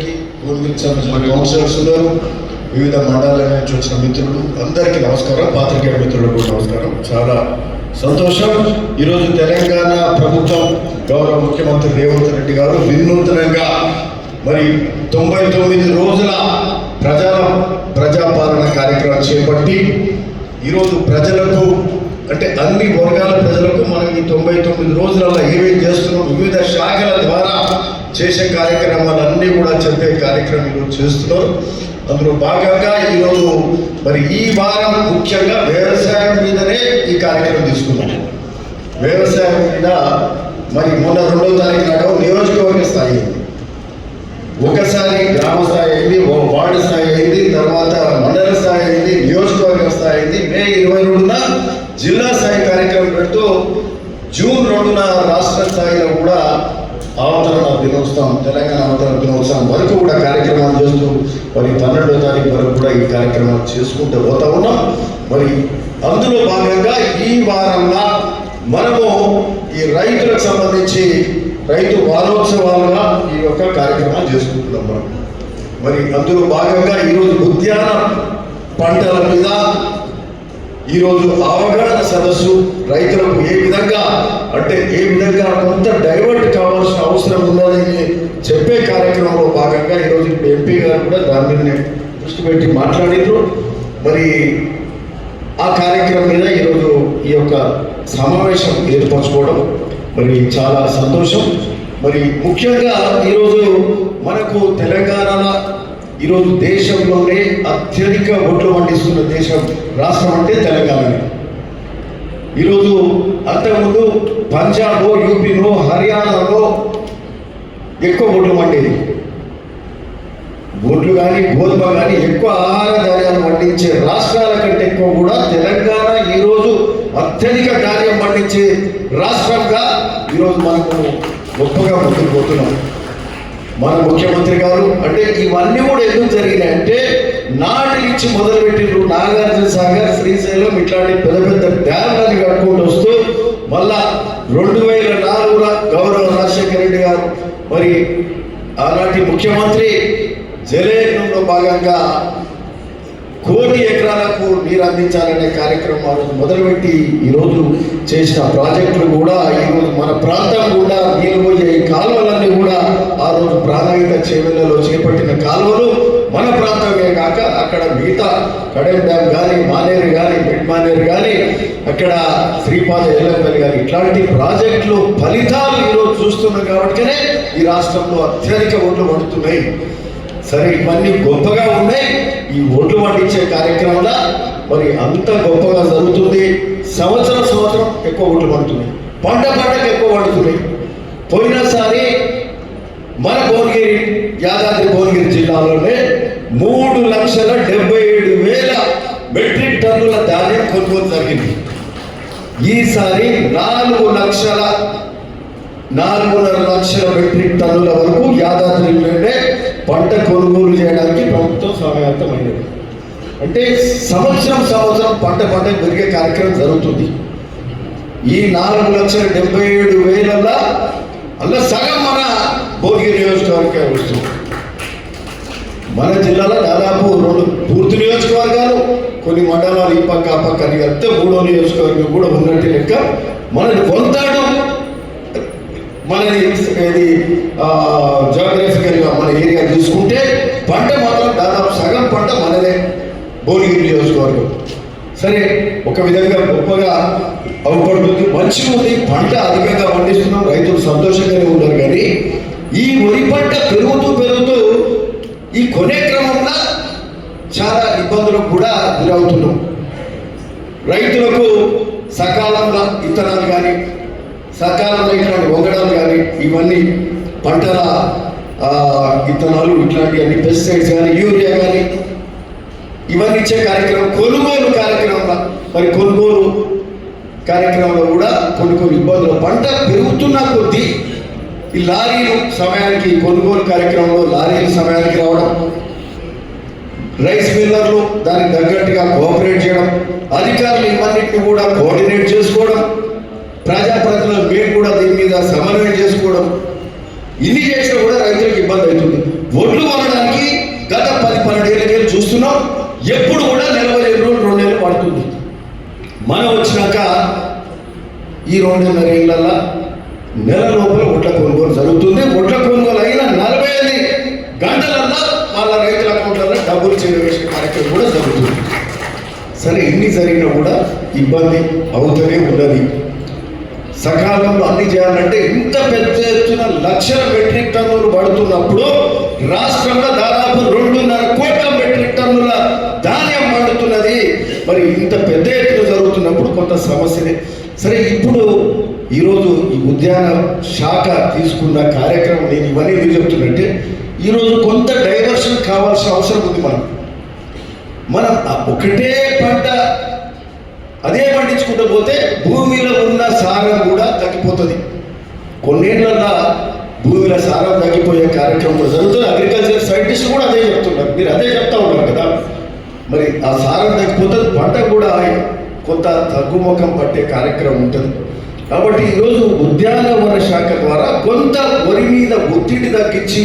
Counsellors ఉన్నారు, వివిధ మండలాల నుంచి వచ్చిన మిత్రులు అందరికీ నమస్కారం, పాత్రికేయ మిత్రులకు నమస్కారం. చాలా సంతోషం. ఈరోజు తెలంగాణ ప్రభుత్వం గౌరవ ముఖ్యమంత్రి రేవంత్ రెడ్డి గారు వినూత్నంగా మరి 99 రోజుల ప్రజాపాలన కార్యక్రమం చేపట్టి ఈరోజు ప్రజలకు అంటే అన్ని వర్గాల ప్రజలకు మనం ఈ 99 రోజులలో ఏమేం చేస్తున్నాం, వివిధ శాఖల ద్వారా చేసే కార్యక్రమాలన్నీ కూడా చెప్పే కార్యక్రమం ఈరోజు చేస్తున్నారు. అందులో భాగంగా ఈరోజు మరి ఈ వారం ముఖ్యంగా వ్యవసాయం మీదనే ఈ కార్యక్రమం తీసుకున్నాం. వ్యవసాయం మీద మరి మొన్న 2వ తారీఖు నాడు నియోజకవర్గ స్థాయి అయింది, ఒకసారి గ్రామ స్థాయి అయింది, వార్డు స్థాయి అయింది, తర్వాత మండల స్థాయి అయింది, నియోజకవర్గ స్థాయి అయింది. మే 22న జిల్లా స్థాయి కార్యక్రమం పెడుతూ జూన్ 2న రాష్ట్ర స్థాయిలో కూడా అవతరణ దినోత్సవం, తెలంగాణ అవతరణ దినోత్సవం వరకు కూడా కార్యక్రమాలు చేస్తూ మరి 12వ తారీఖు వరకు కూడా ఈ కార్యక్రమాలు చేసుకుంటూ పోతా ఉన్నాం. మరి అందులో భాగంగా ఈ వారంలో మనము ఈ రైతులకు సంబంధించి రైతు వారోత్సవాలుగా ఈ యొక్క కార్యక్రమాలు చేసుకుంటున్నాం మనం. మరి అందులో భాగంగా ఈరోజు ఉద్యాన పంటల మీద ఈరోజు అవగాహన సదస్సు, రైతులకు ఏ విధంగా కొంత డైవర్ట్ కావాల్సిన అవసరం ఉన్నదని చెప్పే కార్యక్రమంలో భాగంగా ఈరోజు ఇప్పుడు ఎంపీ గారు కూడా దాని మీద దృష్టి పెట్టి మాట్లాడారు. మరి ఆ కార్యక్రమం మీద ఈరోజు ఈ యొక్క సమావేశం ఏర్పరచుకోవడం మరి చాలా సంతోషం. మరి ముఖ్యంగా ఈరోజు మనకు తెలంగాణలో ఈరోజు దేశంలోనే అత్యధిక ఓట్లు పండిస్తున్న రాష్ట్రం అంటే తెలంగాణనే. ఈరోజు అంతకుముందు పంజాబ్, యూపీలో, హర్యానాలో ఎక్కువ ఓట్లు పండేది. ఓట్లు కానీ గోధుమ కానీ ఎక్కువ ఆహార ధాన్యాలు పండించే రాష్ట్రాల కంటే ఎక్కువ కూడా తెలంగాణ ఈరోజు అత్యధిక ధాన్యం పండించే రాష్ట్రంగా ఈరోజు మనకు గొప్పగా ముందుకు పోతున్నాం. మన ముఖ్యమంత్రి గారు అంటే ఇవన్నీ కూడా ఎందుకు జరిగినాయి అంటే నాటి నుంచి మొదలుపెట్టిండ్రు. నాగార్జున సాగర్, శ్రీశైలం ఇట్లాంటి పెద్ద పెద్ద డ్యామ్లని కట్టుకుంటూ వస్తూ మళ్ళా 2004 గౌరవ రాజశేఖర రెడ్డి గారు మరి ఆనాటి ముఖ్యమంత్రి జలయజ్ఞంలో భాగంగా 1 కోటి ఎకరాలకు నీరు అందించాలనే కార్యక్రమాలు మొదలుపెట్టి ఈరోజు చేసిన ప్రాజెక్టులు కూడా ఈరోజు మన ప్రాంతం కూడా నీళ్ళు పోయే కాలువలన్నీ కూడా ఆ రోజు ప్రాణాయిత చేవెళ్లలో చేపట్టిన కాలువలు మన ప్రాంతమే కాక అక్కడ మిగతా కడెం డ్యామ్ కానీ, మానేరు కానీ, మిడ్ మానేరు కానీ, అక్కడ శ్రీపాద ఎల్లంపల్లి కానీ ఇట్లాంటి ప్రాజెక్టులు ఫలితాలు ఈరోజు చూస్తున్నాం కాబట్టినే ఈ రాష్ట్రంలో అత్యధిక ఓట్లు పడుతున్నాయి. సరే, ఇవన్నీ గొప్పగా ఉన్నాయి. ఈ ఓట్లు పండించే కార్యక్రమంలో మరి అంత గొప్పగా జరుగుతుంది. సంవత్సరం ఎక్కువ ఓట్లు పడుతున్నాయి, పంటకు ఎక్కువ పడుతున్నాయి. పోయినసారి మన యాదాద్రి భువనగిరి జిల్లాలోనే 3,77,000 మెట్రిక్ టన్నుల ధాన్యం కొనుగోలు జరిగింది. ఈసారి 4,5 లక్షల మెట్రిక్ టన్నుల వరకు యాదాద్రిలోనే పంట కొనుగోలు చేయడానికి ప్రభుత్వం సమాయత్తమైనది. అంటే సంవత్సరం పంట పెరిగే కార్యక్రమం జరుగుతుంది. ఈ 4,77,000 అలా సగం మన భువనగిరి నియోజకవర్గం వస్తుంది. మన జిల్లాలో దాదాపు 2 పూర్తి నియోజకవర్గాలు, కొన్ని మండలాలు ఈ పక్క ఆ పక్క కలిగితే 3వ నియోజకవర్గం కూడా ఉన్నట్టు లెక్క. మనది కొంతాడు, మనది జాగ్రఫికల్గా మన ఏరియా చూసుకుంటే పంట మాత్రం దాదాపు సగం పంట మనదే భువనగిరి నియోజకవర్గం. సరే, ఒక విధంగా గొప్పగా అవపడుతుంది, మంచిగా ఉంది, పంట అధికంగా పండిస్తున్నాం, రైతులు సంతోషంగానే ఉన్నారు. కానీ ఈ వరి పంట పెరుగుతూ ఈ కొనే క్రమంలో చాలా ఇబ్బందులకు కూడా గురవుతున్నాం. రైతులకు సకాలంలో ఇత్తనాలు కానీ, సకాలంలో ఇట్లాంటి వంగడాలు కానీ, ఇవన్నీ పంటల విత్తనాలు ఇట్లాంటివన్నీ పెస్టిసైడ్స్ కానీ, యూరియా కానీ ఇవన్నీ ఇచ్చే కార్యక్రమం, కొనుగోలు కార్యక్రమంలో మరి కొనుగోలు కార్యక్రమంలో కూడా కొన్ని ఇబ్బందులు. పంట పెరుగుతున్న కొద్దీ ఈ లారీలు సమయానికి, కొనుగోలు కార్యక్రమంలో లారీలు సమయానికి రావడం, రైస్ మిల్లర్లు దానికి తగ్గట్టుగా కోఆపరేట్ చేయడం, అధికారులు ఇవన్నిటిని కూడా కోఆర్డినేట్ చేసుకోవడం, ప్రజాప్రతినిధులు మేము కూడా దీని మీద సమన్వయం చేసుకోవడం, ఇన్ని చేసినా కూడా రైతులకు ఇబ్బంది అవుతుంది. ఒడ్లు కొనడానికి గత 10-12 ఏళ్ళకి చూస్తున్నాం. ఎప్పుడు కూడా 40 రోజులు 2 నెలలు పడుతుంది. మనం వచ్చినాక ఈ 2.5 ఏళ్ళల్లో నెల లోపల ఒడ్ల కొనుగోలు జరుగుతుంది. ఒడ్ల కొనుగోలు అయిన 45 గంటలల్లో వాళ్ళ రైతుల అకౌంట్లలో డబ్బులు చేరవేసే కార్యక్రమం కూడా జరుగుతుంది. సరే, ఇన్ని జరిగినా కూడా ఇబ్బంది అవుతూనే ఉన్నది. సకాలంలో అన్ని చేయాలంటే ఇంత పెద్ద ఎత్తున లక్షల మెట్రిక్ టన్నులు పడుతున్నప్పుడు రాష్ట్రంలో దాదాపు 2.5 కోట్ల మెట్రిక్ టన్నుల ధాన్యం పండుతున్నది. మరి ఇంత పెద్ద ఎత్తున జరుగుతున్నప్పుడు కొంత సమస్యనే. సరే, ఇప్పుడు ఈరోజు ఈ ఉద్యాన శాఖ తీసుకున్న కార్యక్రమం నేను ఇవన్నీ ఎందుకు చెప్తున్నట్టే, ఈరోజు కొంత డైవర్షన్ కావాల్సిన అవసరం ఉంది. మనం ఒకటే పంట అదే పండించుకుంటూ పోతే భూమిలో ఉన్న సారం కూడా తగ్గిపోతుంది. కొన్నేళ్లలో భూమిలో సారం తగ్గిపోయే కార్యక్రమం జరుగుతుంది. అగ్రికల్చర్ సైంటిస్టులు కూడా అదే చెప్తున్నారు. మీరు అదే చెప్తా ఉన్నారు కదా. మరి ఆ సారం తగ్గిపోతుంది, పంట కూడా కొంత తగ్గుముఖం పట్టే కార్యక్రమం ఉంటుంది. కాబట్టి ఈరోజు ఉద్యానవన శాఖ ద్వారా కొంత వరి మీద ఒత్తిడి తగ్గించి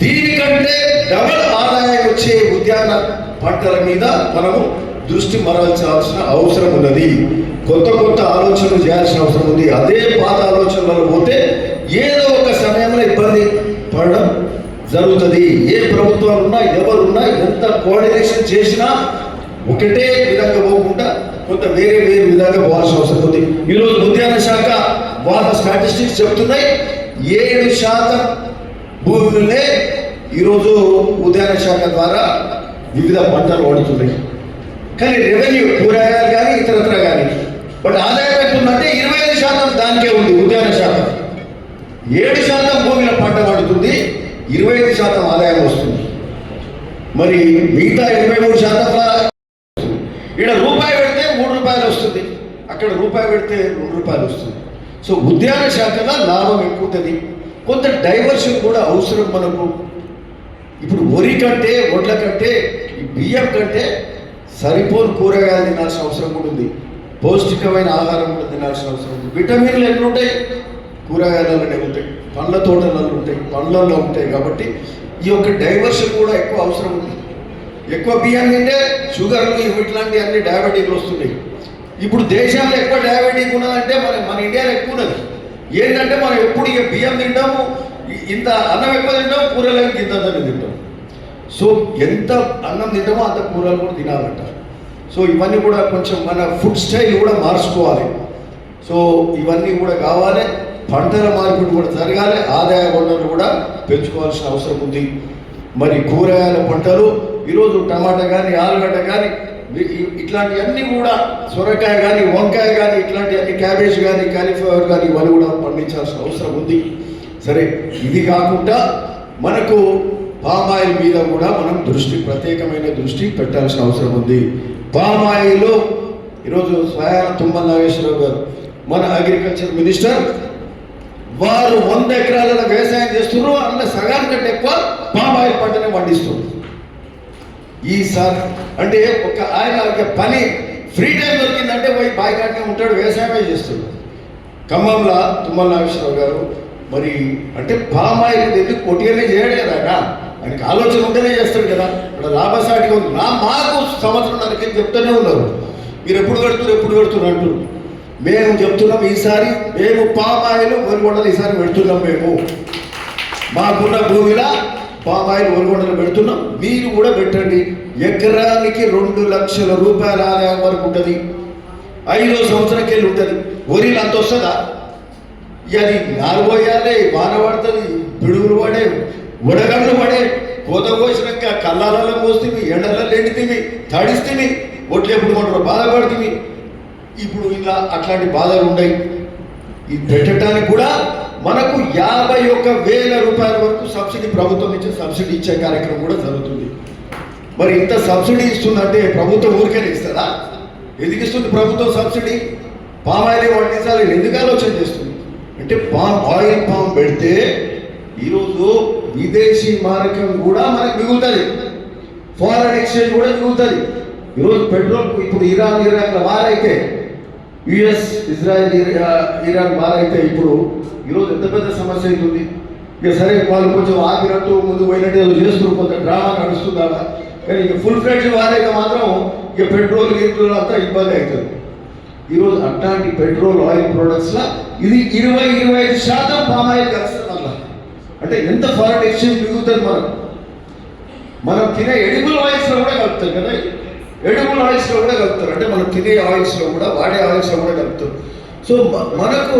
దీనికంటే డబల్ ఆదాయం వచ్చే ఉద్యాన పంటల మీద మనము దృష్టి మరల్చాల్సిన అవసరం ఉన్నది. కొత్త కొత్త ఆలోచనలు చేయాల్సిన అవసరం ఉంది. అదే పాత ఆలోచనలలో పోతే ఏదో ఒక సమయంలో ఇబ్బంది పడడం జరుగుతుంది. ఏ ప్రభుత్వాలు ఉన్నా ఎవరున్నా ఎంత కోఆర్డినేషన్ చేసినా ఒకటే విధంగా పోకుండా కొంత వేరే విధంగా పోవాల్సిన అవసరం ఉంది. ఈరోజు ఉద్యాన శాఖ వాళ్ళ స్టాటిస్టిక్స్ చెప్తున్నాయి, 7% భూములనే ఈరోజు ఉద్యాన శాఖ ద్వారా వివిధ పంటలు పండుతున్నాయి. కానీ రెవెన్యూ కూరగాయలు కానీ ఇతరత్ర కానీ బట్ ఆదాయం ఎట్లుందంటే 25% దానికే ఉంది. ఉద్యాన శాఖ 7% భూమిలో పంట పండుతుంది, 25% ఆదాయం వస్తుంది. మరి మిగతా 23% ఇక్కడ రూపాయి పెడితే 3 రూపాయలు వస్తుంది, అక్కడ రూపాయి పెడితే 2 రూపాయలు వస్తుంది. సో ఉద్యాన శాఖలో లాభం ఎక్కువతుంది. కొంత డైవర్షన్ కూడా అవసరం మనకు. ఇప్పుడు వరి కంటే వడ్ల కంటే బియ్యం కంటే సరిపోని కూరగాయలు తినాల్సిన అవసరం కూడా ఉంది. పౌష్టికమైన ఆహారం కూడా తినాల్సిన అవసరం ఉంది. విటమిన్లు ఎన్ని ఉంటాయి? కూరగాయలలోనే ఉంటాయి, పండ్ల తోటలలో ఉంటాయి, పండ్లలో ఉంటాయి. కాబట్టి ఈ యొక్క డైవర్షన్ కూడా ఎక్కువ అవసరం ఉంది. ఎక్కువ బియ్యం తింటే షుగర్లు ఇట్లాంటి అన్ని డయాబెటిక్లు వస్తున్నాయి. ఇప్పుడు దేశాల్లో ఎక్కువ డయాబెటిక్ ఉన్నదంటే మన ఇండియాలో ఎక్కువ ఉన్నది. ఏంటంటే మనం ఎప్పుడు ఇక బియ్యం తింటాము, ఇంత అన్నం ఎక్కువ తింటాం, కూరలు ఇంత తింటాం. సో ఎంత అన్నం తింటామో అంత కూరలు కూడా తినాలంట. సో ఇవన్నీ కూడా కొంచెం మన ఫుడ్ స్టైల్ కూడా మార్చుకోవాలి. సో ఇవన్నీ కూడా కావాలి. పంటల మార్పిడి కూడా జరగాలి. ఆదాయ వనరులు కూడా పెంచుకోవాల్సిన అవసరం ఉంది. మరి కూరగాయల పంటలు ఈరోజు టమాటా కానీ ఆలుగడ్డ కానీ ఇట్లాంటివన్నీ కూడా, సొరకాయ కానీ వంకాయ కానీ ఇట్లాంటివన్నీ, క్యాబేజ్ కానీ కాలీఫ్లవర్ కానీ ఇవన్నీ కూడా పండించాల్సిన అవసరం ఉంది. సరే, ఇది కాకుండా మనకు పామాయిల్ మీద కూడా మనం ప్రత్యేకమైన దృష్టి పెట్టాల్సిన అవసరం ఉంది. పామాయిల్ ఈరోజు స్వయాన తుమ్మల నాగేశ్వరరావు గారు మన అగ్రికల్చర్ మినిస్టర్, వారు 100 ఎకరాల వ్యవసాయం చేస్తున్నారు. అందులో సగానికంటే ఎక్కువ పామాయిల్ పంటనే పండిస్తున్నారు. ఈసారి అంటే ఆయన పని ఫ్రీ టైం దొరికిందంటే పోయి బాయికాటనే ఉంటాడు, వ్యవసాయమే చేస్తున్నాడు. ఖమ్మంలో తుమ్మల నాగేశ్వరరావు గారు మరి అంటే పామాయిల్ ఎందుకు కొట్టిగానే చేయడు కదా, ఆయనకి ఆలోచన ఉంటేనే చేస్తాడు కదా. ఇక్కడ లాభసాటిగా ఉంది. మాకు సంవత్సరంన్నరకి చెప్తూనే ఉన్నారు, మీరు ఎప్పుడు కడుతున్నారు అంటారు. మేము చెప్తున్నాం, ఈసారి మేము పామాయిల్ వరిగొండలు ఈసారి పెడుతున్నాం. మేము మాకున్న భూమిలో పామాయిల్ వరిగొండలు పెడుతున్నాం, మీరు కూడా పెట్టండి. ఎకరానికి 2 లక్షల రూపాయల ఆదాయం వరకు ఉంటుంది. 5వ సంవత్సరంకి వెళ్ళి ఉంటుంది. వరిలు అంత వస్తుందా? అది నారు పోయాలి, వాన పడుతుంది, పిడుగులు పడే, ఉడగళ్ళు పడే, కోత కోసినాక కళ్ళాలలో మోస్తుంది, ఎండలలో ఎండితివి, తడిస్తుంది, ఒట్లు ఎప్పుడు కొంటారు బాధపడుతుంది. ఇప్పుడు ఇలా అట్లాంటి బాధలు ఉన్నాయి. ఇది పెట్టడానికి కూడా మనకు 51,000 రూపాయల వరకు సబ్సిడీ, ప్రభుత్వం నుంచి సబ్సిడీ ఇచ్చే కార్యక్రమం కూడా జరుగుతుంది. మరి ఇంత సబ్సిడీ ఇస్తుందంటే ప్రభుత్వం ఊరికేనే ఇస్తుందా? ఎందుకు ఇస్తుంది ప్రభుత్వం సబ్సిడీ? పామాయిల్ పండించాలి ఎందుకు ఆలోచన చేస్తుంది అంటే, పామ్ పెడితే ఈరోజు విదేశీ మారకం కూడా మనకు మిగులుతుంది, ఫారెన్ ఎక్స్చేంజ్ కూడా మిగులుతుంది. ఈరోజు పెట్రోల్ ఇప్పుడు ఇరాన్ వార్ అయితే, యుఎస్ ఇజ్రాయెల్ ఇరాన్ వార్ అయితే ఇప్పుడు ఈరోజు ఎంత పెద్ద సమస్య అవుతుంది. ఇక సరే వాళ్ళు కొంచెం ఆపినట్టు ముందు పోయినట్టు ఏదో చేస్తున్నారు, కొంత డ్రామా నడుస్తుందా. కానీ ఇక ఫుల్ ఫ్లెడ్జ్ వారైతే మాత్రం ఇక పెట్రోల్ గీట్రోల్ అంతా ఇబ్బంది అవుతుంది. ఈరోజు అట్లాంటి పెట్రోల్ ఆయిల్ ప్రొడక్ట్స్లో ఇది 20-25% పామ్ ఆయిల్ కలుస్తుంది. అలా అంటే ఎంత ఫారెన్ ఎక్స్చేంజ్ మిగులుతుంది. మనం తినే ఎడిబుల్ ఆయిల్స్లో కూడా కలుపుతారు కదా, ఎడిబుల్ ఆయిల్స్లో కూడా కలుపుతారు. అంటే మనం తినే ఆయిల్స్లో కూడా, వాడే ఆయిల్స్లో కూడా కలుపుతారు. సో మనకు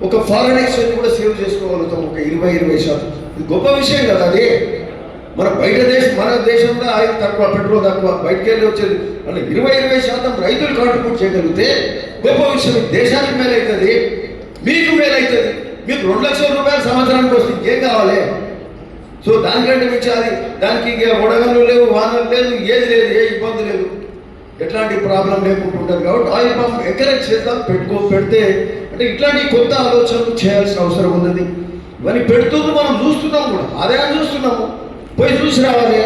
ఒక ఫారెన్ ఎక్స్చేంజ్ కూడా సేవ్ చేసుకోగలుగుతాం, ఒక 20-25%. ఇది గొప్ప విషయం కదా. అదే మన మన దేశంలో ఆయిల్ తక్కువ, పెట్రోల్ తక్కువ, బయటకు వెళ్ళి వచ్చేది అంటే 20-25% రైతులు కాంట్రిబ్యూట్ చేయగలిగితే గొప్ప విషయం. దేశానికి మేలవుతుంది, మీకు మేలవుతుంది. మీకు 2 లక్షల రూపాయలు సంవత్సరానికి వస్తే ఇంకేం కావాలి? సో దానికంటే మించి అది దానికి వడగళ్ళు లేవు, వానలు లేదు, ఏది లేదు, ఏ ఇబ్బంది లేదు, ఎట్లాంటి ప్రాబ్లం లేకుంటుంటుంది. కాబట్టి ఆయిల్ పంప్ ఎంకరేజ్ చేద్దాం, పెడితే అంటే ఇట్లాంటి కొత్త ఆలోచనలు చేయాల్సిన అవసరం ఉన్నది. ఇవన్నీ పెడుతుంది, మనం చూస్తున్నాం కూడా, ఆదాయం చూస్తున్నాము. పోయి చూసి రావాలి.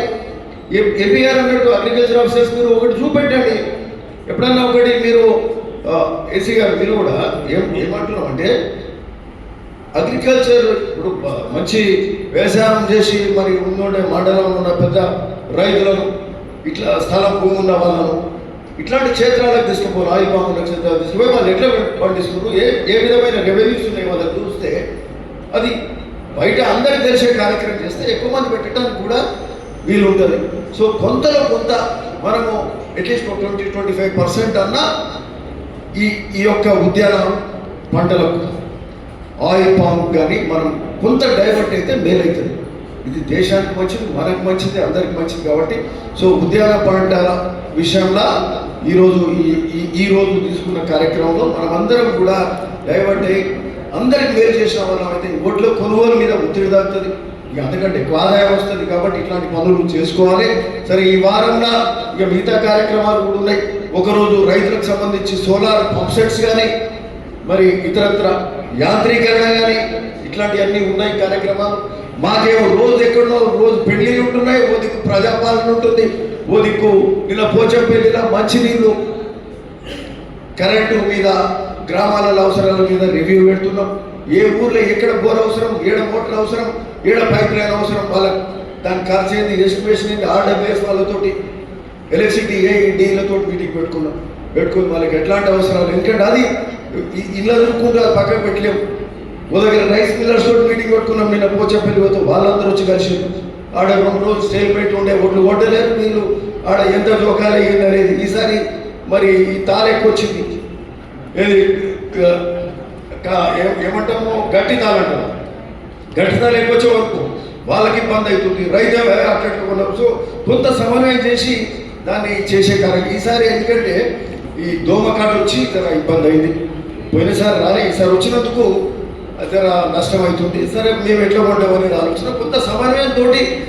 ఎంపీఆర్ అన్నట్టు అగ్రికల్చర్ ఆఫీసర్స్ మీరు ఒకటి చూపెట్టండి. ఎప్పుడన్నా ఒకటి మీరు ఏసీ గారు మీరు కూడా ఏమంటున్నాం అంటే అగ్రికల్చర్ ఇప్పుడు మంచి వ్యవసాయం చేసి మరి ఉండే మండలంలో ఉన్న పెద్ద రైతులను, ఇట్లా స్థలం భూమి ఉన్న వాళ్ళను ఇట్లాంటి క్షేత్రాలకు తీసుకుపోవాలి. ఆయిల్ పాముల క్షేత్రాలు తీసుకుపోయి వాళ్ళు ఎట్లా పండిస్తున్నారు, ఏ విధమైన రెవెన్యూస్ ఉన్నాయి వాళ్ళకి చూస్తే అది బయట అందరికి తెలిసే కార్యక్రమం చేస్తే ఎక్కువ మంది పెట్టడానికి కూడా వీలు ఉంటుంది. సో కొంతలో కొంత మనము అట్లీస్ట్ 20-25% అన్నా ఈ యొక్క ఉద్యాన పంటలకు ఆయిల్ పామ్ కానీ మనం కొంత డైవర్ట్ అయితే మేలవుతుంది. ఇది దేశానికి మంచిది, మనకు మంచిది, అందరికి మంచిది. కాబట్టి సో ఉద్యాన పంటల విషయంలో ఈరోజు తీసుకున్న కార్యక్రమంలో మనమందరం కూడా డైవర్ట్ అయ్యి అందరికి మేలు చేసిన వాళ్ళం అయితే ఓట్ల కొనుగోలు మీద ఒత్తిడి తగ్గుతుంది, ఇక అంతకంటే ఎక్కువ ఆదాయం వస్తుంది. కాబట్టి ఇట్లాంటి పనులు చేసుకోవాలి. సరే ఈ వారంలో ఇక మిగతా కార్యక్రమాలు కూడా ఉన్నాయి. ఒకరోజు రైతులకు సంబంధించి సోలార్ పంప్ సెట్స్ కానీ మరి ఇతరత్ర యాంత్రీకరణ కానీ ఇట్లాంటివన్నీ ఉన్నాయి కార్యక్రమాలు. మాకేమో రోజు ఎక్కడో రోజు పెళ్లిళ్ళు ఉంటున్నాయి, ఓ దిక్కు ప్రజాపాలన ఉంటుంది, ఓ దిక్కు ఇలా పోచంపల్లిలో మంచినీళ్ళు, కరెంటు మీద, గ్రామాల అవసరాల మీద రివ్యూ పెడుతున్నాం. ఏ ఊర్లో ఎక్కడ బోర్ అవసరం, ఏడ మోటార్ అవసరం, ఏడ పైప్ లైన్ అవసరం, వాళ్ళకి దాని ఖర్చు ఏంది, ఎస్టిమేషన్ ఏంది, ఆర్డబ్ల్యూఎస్ వాళ్ళతోటి, ఎలక్ట్రిసిటీ ఏఈడీలతో మీటింగ్ పెట్టుకుని వాళ్ళకి ఎట్లాంటి అవసరాలు. ఎందుకంటే అది ఇళ్ళ దొరుకుంటే అది పక్కకు పెట్టలేము. ఓ దగ్గర రైస్ మిల్లర్స్ తోటి మీటింగ్ పెట్టుకున్నాం నిన్న పోచంపల్లితో, వాళ్ళందరూ వచ్చి కలిసి ఆడ 2 రోజులు స్టేల్ పెట్టి ఉండే ఒడ్లు కొట్టలేరు, వీళ్ళు ఆడ ఎంత జోకాలి ఏంది అనేది. ఈసారి మరి ఈ తాళ ఎక్కువ వచ్చింది, ఏది ఏమంటాము గట్టి తాళ అంటాము, గట్టి తాళ ఎక్కువ వచ్చే వరకు వాళ్ళకి ఇబ్బంది అవుతుంది, రైతు అట్లా. సో కొంత సమన్వయం చేసి దాన్ని చేసే కార్యక్రమం ఈసారి. ఎందుకంటే ఈ దోమకాటు వచ్చి జర ఇబ్బంది అయింది, పోయినసారి రాలే, ఈసారి వచ్చినందుకు జర నష్టం అవుతుంది. సరే మేము ఎట్లా కొంటామనేది ఆలోచన, కొంత సమన్వయంతో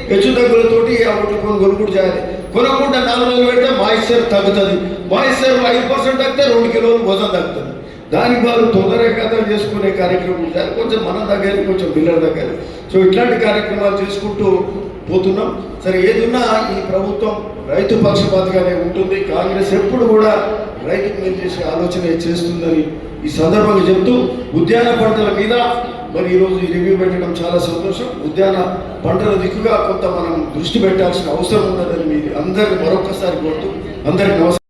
హెచ్చు తగ్గులతోటి ఆ ఓట్లు కొనుగోలు చేయాలి. కొనకుండా 4 రోజులు పెడితే మాయిశ్చర్ తగ్గుతుంది, మాయిశ్చర్ 5% తగ్గితే 2 కిలోలు వజన్ తగ్గుతుంది. దానికి వాళ్ళు తొందరగా చేసుకునే కార్యక్రమం చేయాలి, కొంచెం మనం తగ్గాలి, కొంచెం బిల్లర్ తగ్గాలి. సో ఇట్లాంటి కార్యక్రమాలు చేసుకుంటూ పోతున్నాం. సరే ఏదున్నా ఈ ప్రభుత్వం రైతు పక్షపాతిగానే ఉంటుంది. కాంగ్రెస్ ఎప్పుడు కూడా రైతుకు మేలు చేసే ఆలోచన చేస్తుందని ఈ సందర్భంగా చెప్తూ, ఉద్యాన పంటల మీద మరి ఈరోజు ఈ రివ్యూ పెట్టడం చాలా సంతోషం. ఉద్యాన పంటల దిక్కుగా కొంత మనం దృష్టి పెట్టాల్సిన అవసరం ఉన్నదని మీరు అందరికీ మరొకసారి కోరుతూ అందరికీ నమస్కారం.